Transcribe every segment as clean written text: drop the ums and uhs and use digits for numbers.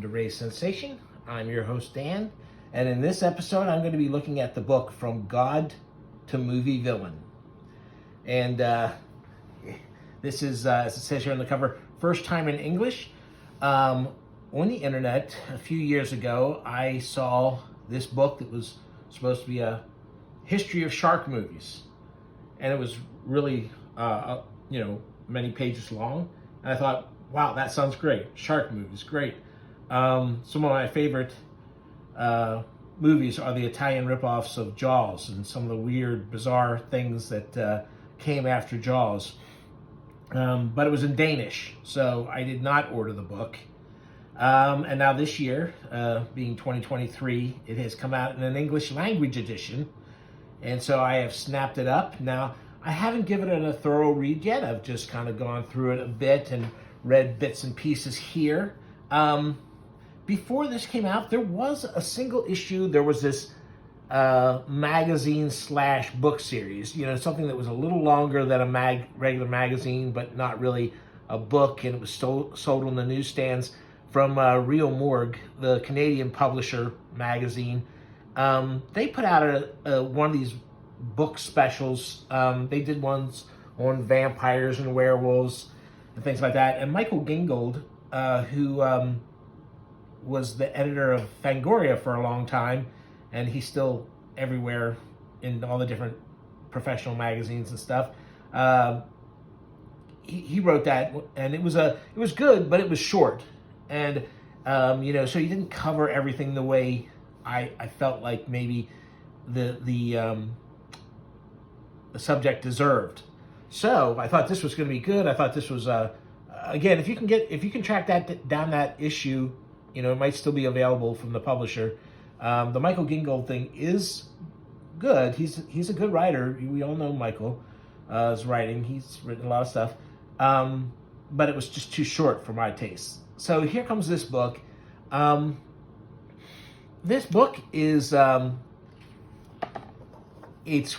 welcome to Ray's Sensation. I'm your host, Dan, and in this episode, I'm going to be looking at the book From God to Movie Villain. And this is, as it says here on the cover, first time in English. On the internet, a few years ago, I saw this book that was supposed to be a history of shark movies. And it was really, many pages long. And I thought, wow, that sounds great. Shark movies, great. Some of my favorite movies are the Italian ripoffs of Jaws and some of the weird, bizarre things that came after Jaws. But it was in Danish, so I did not order the book. And now this year, being 2023, it has come out in an English language edition. And so I have snapped it up. Now, I haven't given it a thorough read yet. I've just kind of gone through it a bit and read bits and pieces here. Before this came out, there was a single issue. There was this magazine / book series, something that was a little longer than a regular magazine, but not really a book, and it was sold on the newsstands from Real Morgue, the Canadian publisher magazine. They put out one of these book specials. They did ones on vampires and werewolves and things like that. And Michael Gingold, who was the editor of Fangoria for a long time, and he's still everywhere in all the different professional magazines and stuff. He wrote that, and it was good, but it was short, and so he didn't cover everything the way I felt like maybe the subject deserved. So I thought this was going to be good. I thought this was again, if you can track that issue, it might still be available from the publisher. The Michael Gingold thing is good. He's a good writer. We all know Michael's writing. He's written a lot of stuff, but it was just too short for my taste. So here comes this book. This book is it's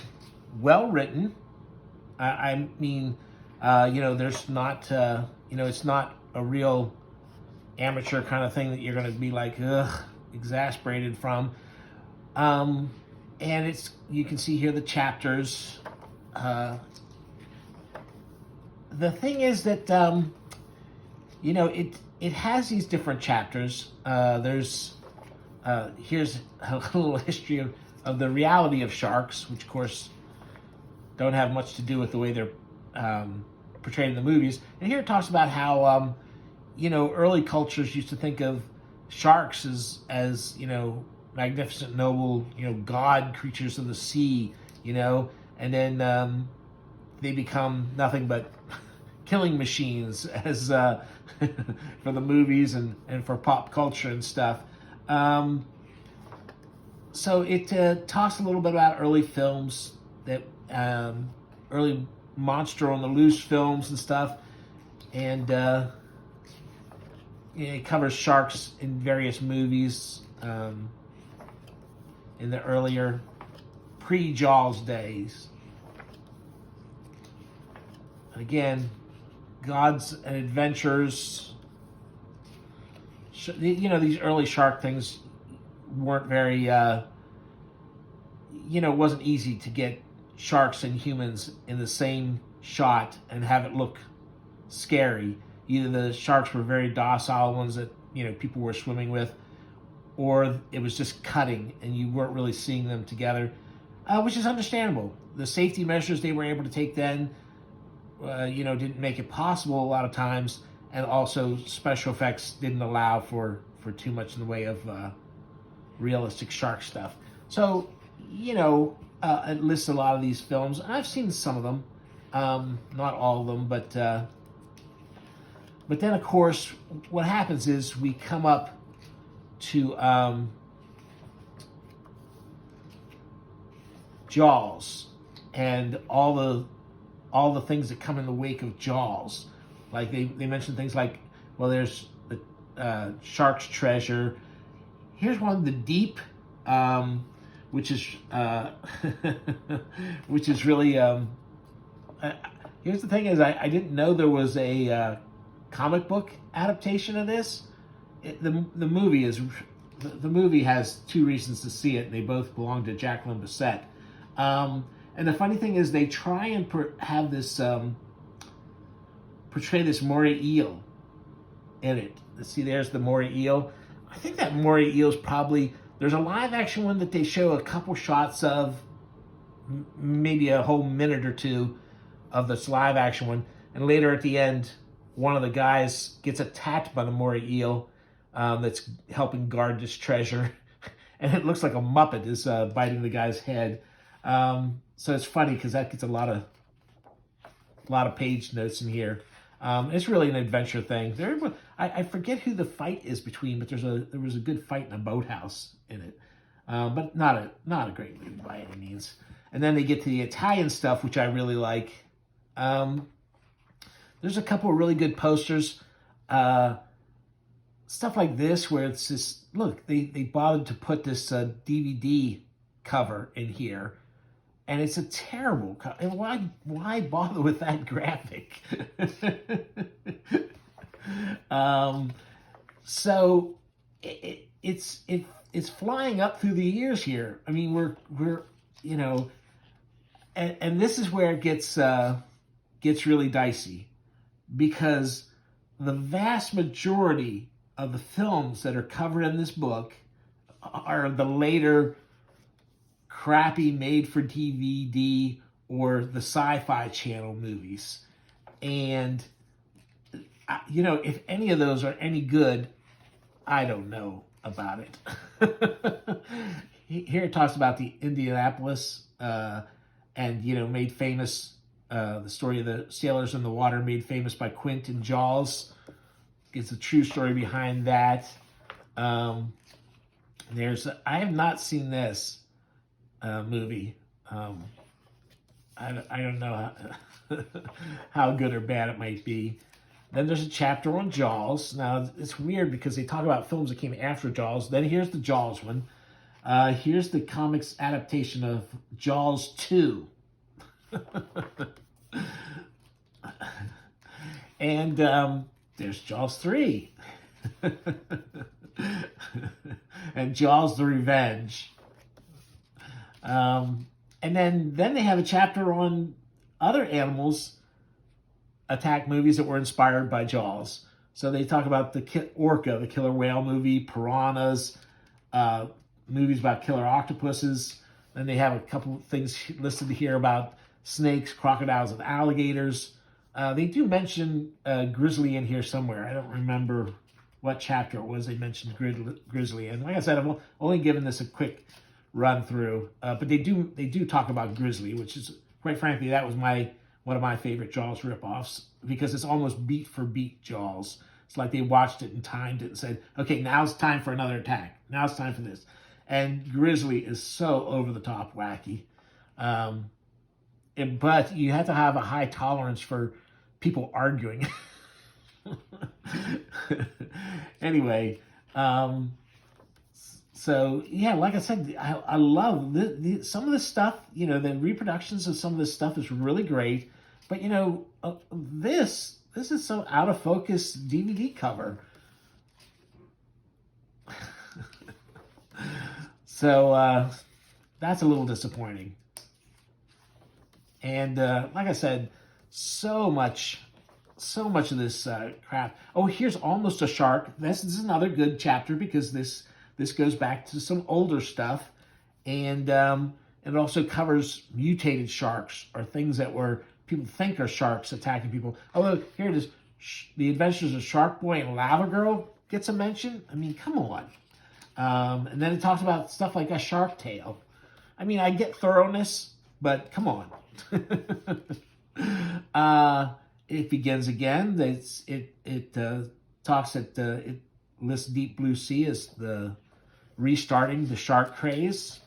well written. I mean, there's not, it's not a real amateur kind of thing that you're going to be like, exasperated from. And you can see here the chapters. The thing is that, it has these different chapters. Here's a little history of the reality of sharks, which of course don't have much to do with the way they're portrayed in the movies. And here it talks about how, early cultures used to think of sharks as magnificent, noble, god creatures of the sea, and then they become nothing but killing machines as for the movies and for pop culture and stuff. So it talks a little bit about early films, that early Monster on the Loose films and stuff, and it covers sharks in various movies in the earlier pre-Jaws days. Again, Gods and Adventures. These early shark things weren't very, it wasn't easy to get sharks and humans in the same shot and have it look scary. Either the sharks were very docile ones that, people were swimming with, or it was just cutting and you weren't really seeing them together, which is understandable. The safety measures they were able to take then, didn't make it possible a lot of times, and also special effects didn't allow for too much in the way of realistic shark stuff. So, it lists a lot of these films. I've seen some of them, not all of them, but then of course what happens is we come up to Jaws and all the things that come in the wake of Jaws. Like they mention things like, well, there's the Shark's Treasure. Here's one, The Deep, which is really. Here's the thing: is I didn't know there was a comic book adaptation of this, the movie is the movie has two reasons to see it, and they both belong to Jacqueline Bisset. And the funny thing is, they try and have this portray this moray eel in it. See, there's the moray eel. I think that moray eel is probably, there's a live action one that they show a couple shots of, maybe a whole minute or two of this live action one, and later at the end, one of the guys gets attacked by the moray eel that's helping guard this treasure, and it looks like a Muppet is biting the guy's head. So it's funny because that gets a lot of page notes in here. It's really an adventure thing. I forget who the fight is between, but there was a good fight in a boathouse in it, but not a great movie by any means. And then they get to the Italian stuff, which I really like. There's a couple of really good posters. Stuff like this where it's just, look, they bothered to put this DVD cover in here. And it's a terrible cover. And why bother with that graphic? So it's flying up through the years here. I mean, we're you know, and this is where it gets really dicey, because the vast majority of the films that are covered in this book are the later crappy made-for-DVD or the Sci-Fi Channel movies. And, you know, if any of those are any good, I don't know about it. Here it talks about the Indianapolis and, you know, made famous, the story of the sailors in the water made famous by Quint and Jaws. It's a true story behind that. I have not seen this movie. I don't know how good or bad it might be. Then there's a chapter on Jaws. Now, it's weird because they talk about films that came after Jaws. Then here's the Jaws one. Here's the comics adaptation of Jaws 2. And there's Jaws 3. And Jaws the Revenge. And then they have a chapter on other animals attack movies that were inspired by Jaws. So they talk about the Orca, the killer whale movie, piranhas, movies about killer octopuses. Then they have a couple of things listed here about snakes, crocodiles, and alligators. They do mention grizzly in here somewhere. I don't remember what chapter it was they mentioned grizzly. And like I said, I'm only giving this a quick run through. But they do talk about grizzly, which is, quite frankly, that was one of my favorite Jaws ripoffs, because it's almost beat for beat Jaws. It's like they watched it and timed it and said, okay, now it's time for another attack. Now it's time for this. And grizzly is so over the top wacky. But you have to have a high tolerance for people arguing. Anyway, so yeah, like I said, I love some of this stuff. You know, the reproductions of some of this stuff is really great. But you know, this is so out of focus DVD cover. So that's a little disappointing. And like I said, so much of this crap. Oh, here's Almost a Shark. This is another good chapter, because this goes back to some older stuff, and it also covers mutated sharks, or things that people think are sharks attacking people. Oh, look, here it is. The Adventures of Shark Boy and Lava Girl gets a mention. I mean, come on. And then it talks about stuff like a shark tale. I mean, I get thoroughness, but come on. It begins again. It talks that it lists Deep Blue Sea as the restarting the shark craze,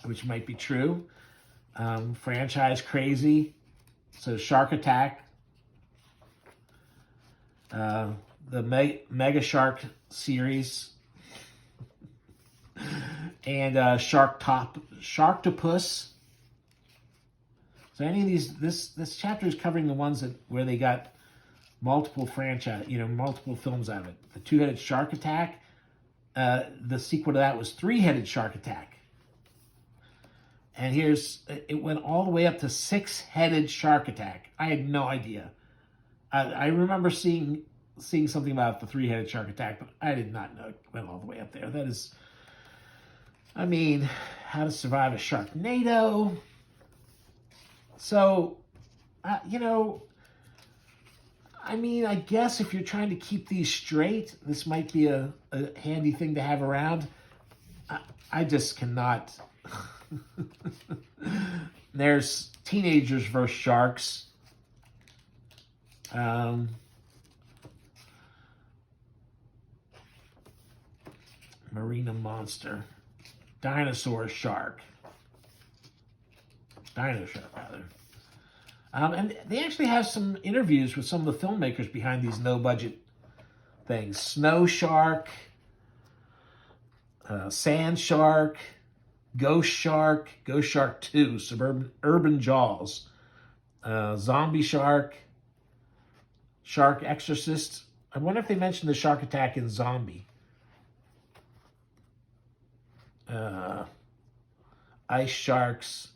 which might be true. Franchise crazy. So Shark Attack. The Mega Shark series. And Sharktopus. So any of these, this chapter is covering the ones where they got multiple franchise, multiple films out of it. The Two-Headed Shark Attack. The sequel to that was Three-Headed Shark Attack. And it went all the way up to Six-Headed Shark Attack. I had no idea. I remember seeing something about the Three-Headed Shark Attack, but I did not know it went all the way up there. That is, How to Survive a Sharknado. So, I guess if you're trying to keep these straight, this might be a handy thing to have around. I just cannot. There's Teenagers vs. Sharks. Marina Monster. Dino Shark, rather. And they actually have some interviews with some of the filmmakers behind these no-budget things. Snow Shark, Sand Shark, Ghost Shark 2, Urban Jaws, Zombie Shark, Shark Exorcist. I wonder if they mentioned the shark attack in Zombie. Ice Sharks,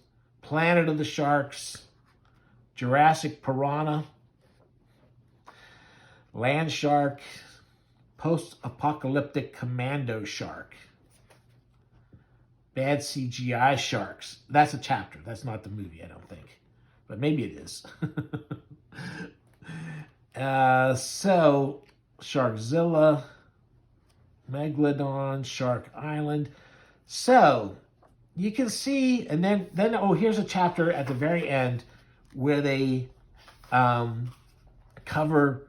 Planet of the Sharks, Jurassic Piranha, Land Shark, Post-Apocalyptic Commando Shark, Bad CGI Sharks. That's a chapter. That's not the movie, I don't think. But maybe it is. So, Sharkzilla, Megalodon, Shark Island. So, you can see, and then here's a chapter at the very end where they cover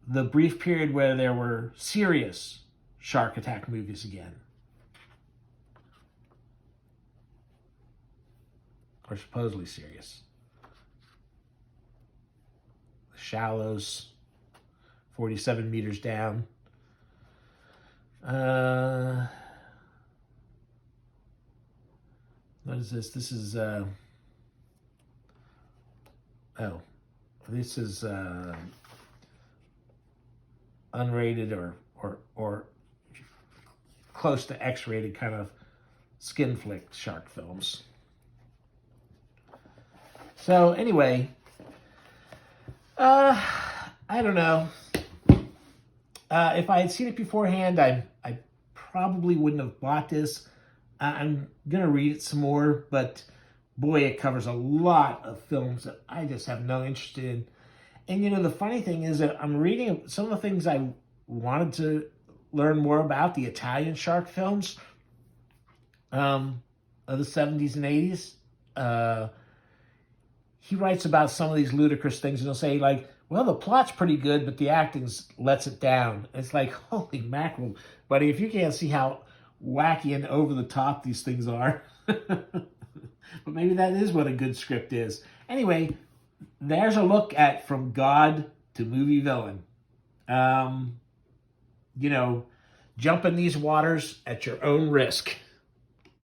the brief period where there were serious shark attack movies again. Or supposedly serious. The Shallows, 47 meters down. What is this? This is, this is unrated or close to X-rated kind of skin flick shark films. So anyway, I don't know. If I had seen it beforehand, I probably wouldn't have bought this. I'm going to read it some more, but boy, it covers a lot of films that I just have no interest in. And, the funny thing is that I'm reading some of the things I wanted to learn more about, the Italian shark films of the 70s and 80s. He writes about some of these ludicrous things, and he'll say, like, well, the plot's pretty good, but the acting lets it down. It's like, holy mackerel. Buddy, if you can't see how wacky and over the top these things are. But maybe that is what a good script is. Anyway, there's a look at From God to Movie Villain. Jump in these waters at your own risk.